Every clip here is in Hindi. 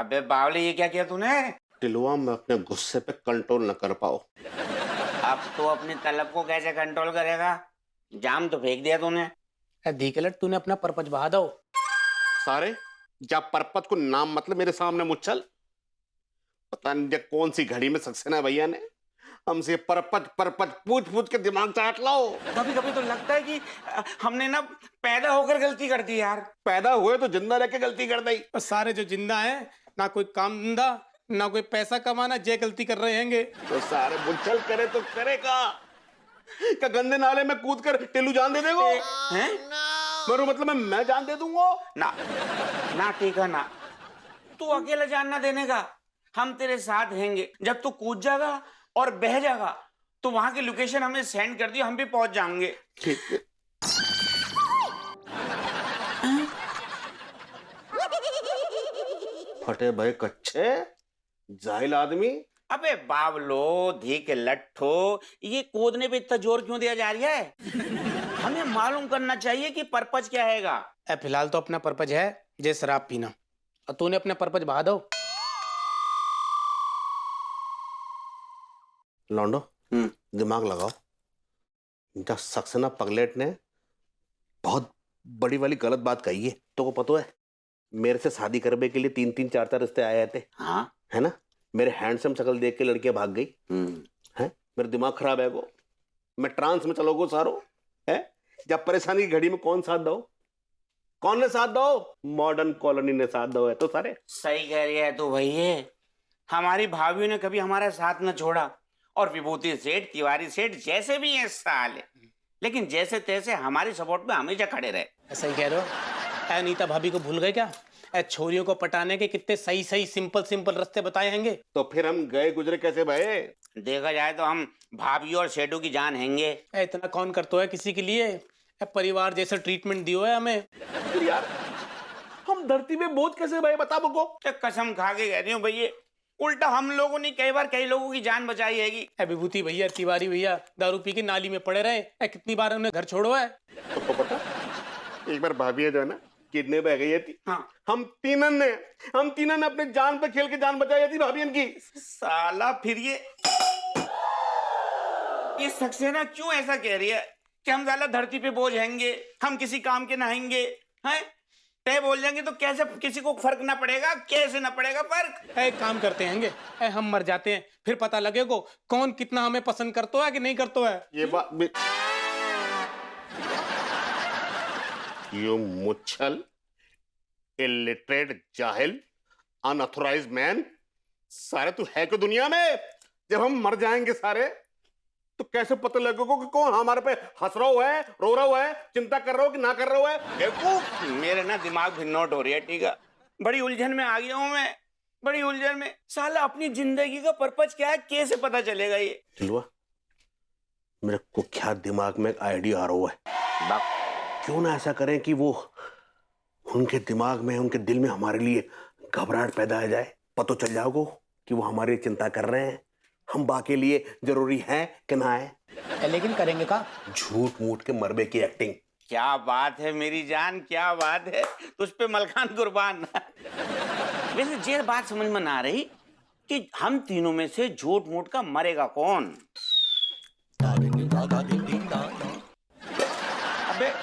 अबे बावले, ये क्या किया तूने? टिलुआ, मैं अपने गुस्से पे कंट्रोल न कर पाओ। अब तो अपनी तलब को कैसे कंट्रोल करेगा? जाम तो फेंक दिया तूने। धीकलट, तूने अपना परपच बहा दो। सारे जब परपत को नाम मतलब मेरे सामने मुच्छल, पता नहीं कौन सी घड़ी में सक्सेना भैया ने हमसे परपत परपत पूछ पूछ के दिमाग चाट लो। कभी कभी तो लगता है कि हमने ना पैदा होकर गलती कर दी यार। पैदा हुए तो जिंदा रह के गलती कर दी। और सारे जो जिंदा हैं, ना कोई काम धंधा, ना कोई पैसा कमाना, जे गलती कर रहे हैंगे। तो सारे मुच्छल करे तो करेगा क्या? गंदे नाले में कूद कर टिल्लू जान दे देगो हैं? मेरे मतलब मैं जान दे दूंगा ना ना टीका ना, तू अकेला जान ना देने का। हम तेरे साथ रहेंगे। जब तू कूद जाएगा और बह जाएगा तो वहां की लोकेशन हमें सेंड कर दियो, हम भी पहुंच जाएंगे। ठीक है। फटे भाई कच्चे जाहिल आदमी। अबे बावलो, धी के लट्ठो, ये कूदने पे इतना जोर क्यों दिया जा रहा है? हमें मालूम करना चाहिए कि पर्पज क्या हैगा। फिलहाल तो अपना पर्पज है जे शराब पीना, और तूने अपना पर्पज बहा दो। लौंडो, दिमाग लगाओ। जब सक्सेना पगलेट ने बहुत बड़ी वाली गलत बात कही है, तो को पता है मेरे से शादी करने के लिए 3-3 4-4 रिश्ते आए थे। हाँ है ना? मेरे हैंडसम शक्ल देख के लड़कियां भाग गई। है, मेरा दिमाग खराब है वो। मैं ट्रांस में चलोगो सारो है। जब परेशानी की घड़ी में कौन साथ दो? कौन ने साथ दो? मॉडर्न कॉलोनी ने साथ दो है तो सारे। सही कह रही है तू भैया। हमारी भाभियों ने कभी हमारा साथ न छोड़ा, और विभूति सेठ, तिवारी सेठ जैसे भी हैं साले, लेकिन जैसे तैसे हमारी सपोर्ट में हमेशा खड़े रहे। ऐसा ही कह रहे हो? अनीता भाभी को भूल गए क्या? छोरियों को पटाने के कितने सही सही सिंपल सिंपल रास्ते बताए हैंगे। तो फिर हम गए गुजरे कैसे भाई? देखा जाए तो हम भाभी और सेठों की जान हैंगे। इतना कौन करता है किसी के लिए? परिवार जैसा ट्रीटमेंट दियो है हमें। फिर यार हम धरती पे बोझ कैसे भाई, बता मुझको। कसम खा के कह रही हूँ भैया, उल्टा हम लोगों ने कई बार कई लोगों की जान बचाई हैगी। विभूति भैया, तिवारी भैया दारू पी के नाली में पड़े रहे, कितनी बार उन्हें घर छोड़ो है। तो पता, एक बार भाभी जो है ना किडने पे गई थी। हाँ। हम तीनन ने अपने जान पे खेल के जान बचाई थी भाभी की। साला फिर ये सक्सेना क्यों ऐसा कह रही है कि हम साला धरती पे बोझ हैंगे, हम किसी काम के नहाएंगे हैं? तय बोल जाएंगे तो कैसे किसी को फर्क ना पड़ेगा? कैसे ना पड़ेगा फर्क? एक काम करते हैंगे, हम मर जाते हैं, फिर पता लगेगा कौन कितना हमें पसंद करता है कि नहीं करता है। ये बात यू मुच्छल, इलिटरेट, जाहिल, अनऑथोराइज्ड मैन, सारे तू है क्यों दुनिया में? जब हम मर जाएंगे सारे तो कैसे पता लगेगा कि कौन हमारे पे हंस रहा है, रो रहा है, चिंता कर रहा हो कि ना कर रहा है? बेवकूफ। मेरे ना दिमाग भिन्नोट हो रही है। ठीक है, बड़ी उलझन में आ गया हूं मैं, बड़ी उलझन में। साला अपनी जिंदगी का पर्पज क्या है कैसे पता चलेगा ये? चिलवा, मेरे को क्या दिमाग में एक आइडिया आ रहा है। क्यों ना ऐसा करें कि वो उनके दिमाग में, उनके दिल में हमारे लिए घबराहट पैदा हो जाए। पता चल जाओगे कि वो हमारी चिंता कर रहे हैं, हम बाकी लिए जरूरी है कि ना है। लेकिन करेंगे का? झूठ मूठ के मरबे की एक्टिंग। क्या बात है मेरी जान, क्या बात है, तुझ पे मलखान कुर्बान। वैसे ये बात समझ में ना रही कि हम तीनों में से झूठ मूठ का मरेगा कौन? अबे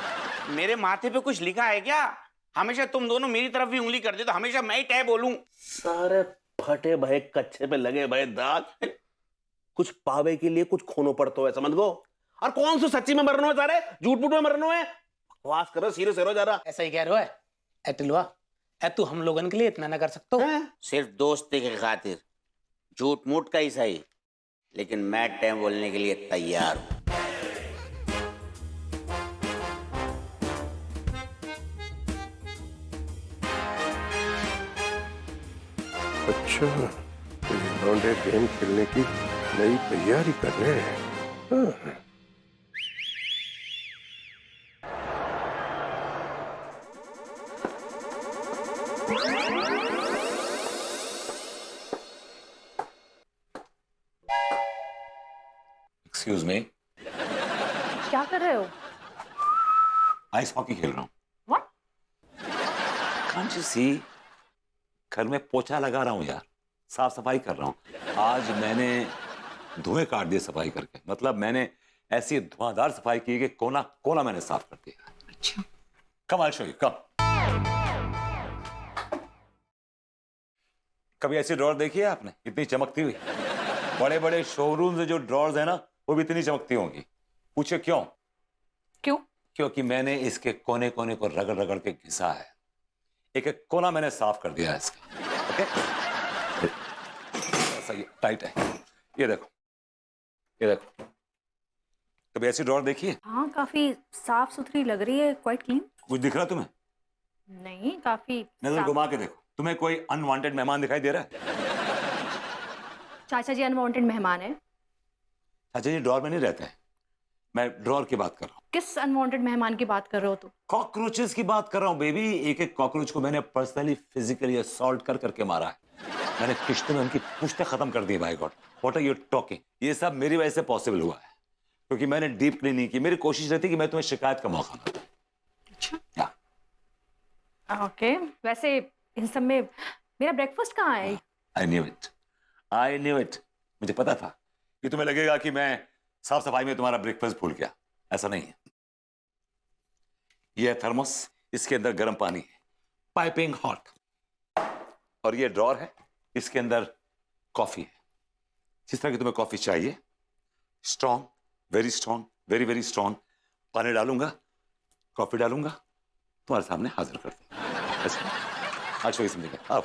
मेरे माथे पे कुछ लिखा है क्या? हमेशा तुम दोनों मेरी तरफ भी उंगली कर दे तो हमेशा मैं ही तय बोलूं। सारे फटे भाई कच्चे पे लगे भाई दाग। कुछ पावे के लिए कुछ खोनो पड़ता है, समझ गो। और कौन सा सच्ची में मरना है? सारे झूठ मूठ में मरना है। बकवास करो, सीरियस हो जा रहा। ऐसा ही कह रहे हो? टिलवा, तू हम लोगन के लिए इतना ना कर सकते हो? सिर्फ दोस्ती के खातिर झूठ मूठ का ही सही, लेकिन मैं टाइम बोलने के लिए तैयार हूं। अच्छा, लौंडे गेम खेलने की नई तैयारी कर रहे हैं। हाँ। एक्सक्यूज मी, क्या कर रहे हो? आइस हॉकी खेल रहा हूँ। What? Can't you see? घर में पोछा लगा रहा हूँ यार, साफ सफाई कर रहा हूँ। आज मैंने धुएं काट दिए सफाई करके, मतलब मैंने ऐसी धुआंधार सफाई की कि कोना कोना मैंने साफ कर दिया। अच्छा। कम आई शो यू, कम। कभी ऐसी ड्रॉर देखी है आपने इतनी चमकती हुई? बड़े बड़े शोरूम से जो ड्रॉर्स है ना, वो भी इतनी चमकती होंगी। पूछे क्यों? क्यों? क्योंकि मैंने इसके कोने कोने को रगड़ रगड़ के घिसा है। एक एक कोना मैंने साफ कर दिया है इसका। ओके, ऐसा ये टाइट है। ये देखो, ये देखो। कभी ऐसी ड्रॉर देखी है? हाँ, काफी साफ सुथरी लग रही है, क्वाइट क्लीन। कुछ दिख रहा तुम्हें? नहीं, काफी नजर साफ। घुमा के देखो, तुम्हें कोई अनवांटेड मेहमान दिखाई दे रहा है? चाचा जी अनवांटेड मेहमान है। अच्छा, ये ड्रॉर में नहीं रहते हैं, मैं ड्रॉर की बात कर रहा हूँ। किस अनवांटेड मेहमान की बात कर रहे हो तुम? कॉकरोचेस की बात कर रहा हूँ बेबी। एक एक कॉकरोच को मैंने पर्सनली फिजिकली असॉल्ट कर करके मारा है। मैंने किश्तों में उनकी पुश्तें खत्म कर दी। By God, what are you talking? ये सब मेरी वजह से पॉसिबल हुआ है, क्योंकि मैंने डीप क्लीनिंग की। मेरी कोशिश रहती कि मैं तुम्हें शिकायत का मौका ना दूं। अच्छा। ओके, वैसे इन सब में मेरा ब्रेकफास्ट कहाँ है? I knew it, I knew it. मुझे पता था कि तुम्हें लगेगा कि मैं साफ सफाई में तुम्हारा ब्रेकफास्ट भूल गया। ऐसा नहीं है। यह थर्मोस, इसके अंदर गर्म पानी है, पाइपिंग हॉट। और ये ड्रॉर है, इसके अंदर कॉफी है। जिस तरह की तुम्हें कॉफी चाहिए, strong, very strong, very very strong. पानी डालूंगा, कॉफी डालूंगा, तुम्हारे सामने हाजिर कर दूंगा। आज वही समझेगा। आओ,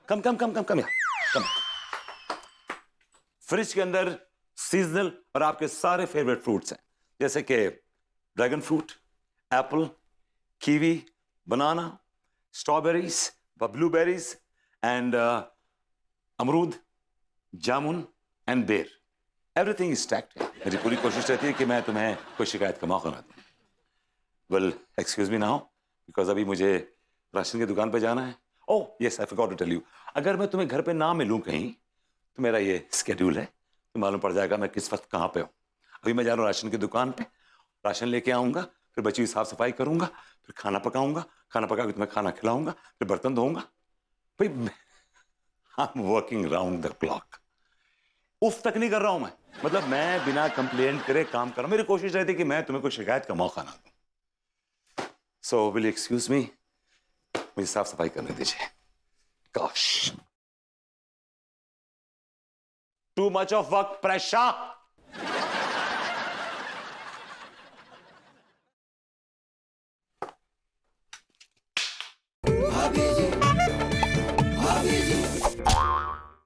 कम कम कम कम कम यहाँ, कम। फ्रिज के अंदर सीजनल और आपके सारे फेवरेट फ्रूट्स हैं, जैसे कि dragon fruit, Apple, kiwi, banana, strawberries, blueberries and अमरूद, जामुन एंड बेर। Everything is stacked. मेरी पूरी कोशिश रहती है कि मैं तुम्हें कोई शिकायत का मौका ना दूं। Well, excuse me now, because अभी मुझे राशन की दुकान पे जाना है। Oh yes, I forgot to tell you, अगर मैं तुम्हें घर पे ना मिलूं कहीं, तो मेरा ये स्केड्यूल है, तो मालूम पड़ जाएगा मैं किस वक्त कहाँ पे हूँ। अभी मैं जा रहा हूँ राशन की दुकान पे, राशन लेके आऊंगा, फिर बची हुई साफ सफाई करूंगा, फिर खाना पकाऊंगा, खाना पका के तुम्हें खाना खिलाऊंगा, फिर बर्तन धोऊंगा। भाई I am working round the clock. उफ तक नहीं कर रहा हूं मैं, मतलब मैं बिना कंप्लेंट करे काम कर रहा हूं। मेरी कोशिश रहती है कि मैं तुम्हें कोई शिकायत का मौका ना दूं। So will you excuse me, मुझे साफ सफाई करने दीजिए। Gosh, too much of work pressure.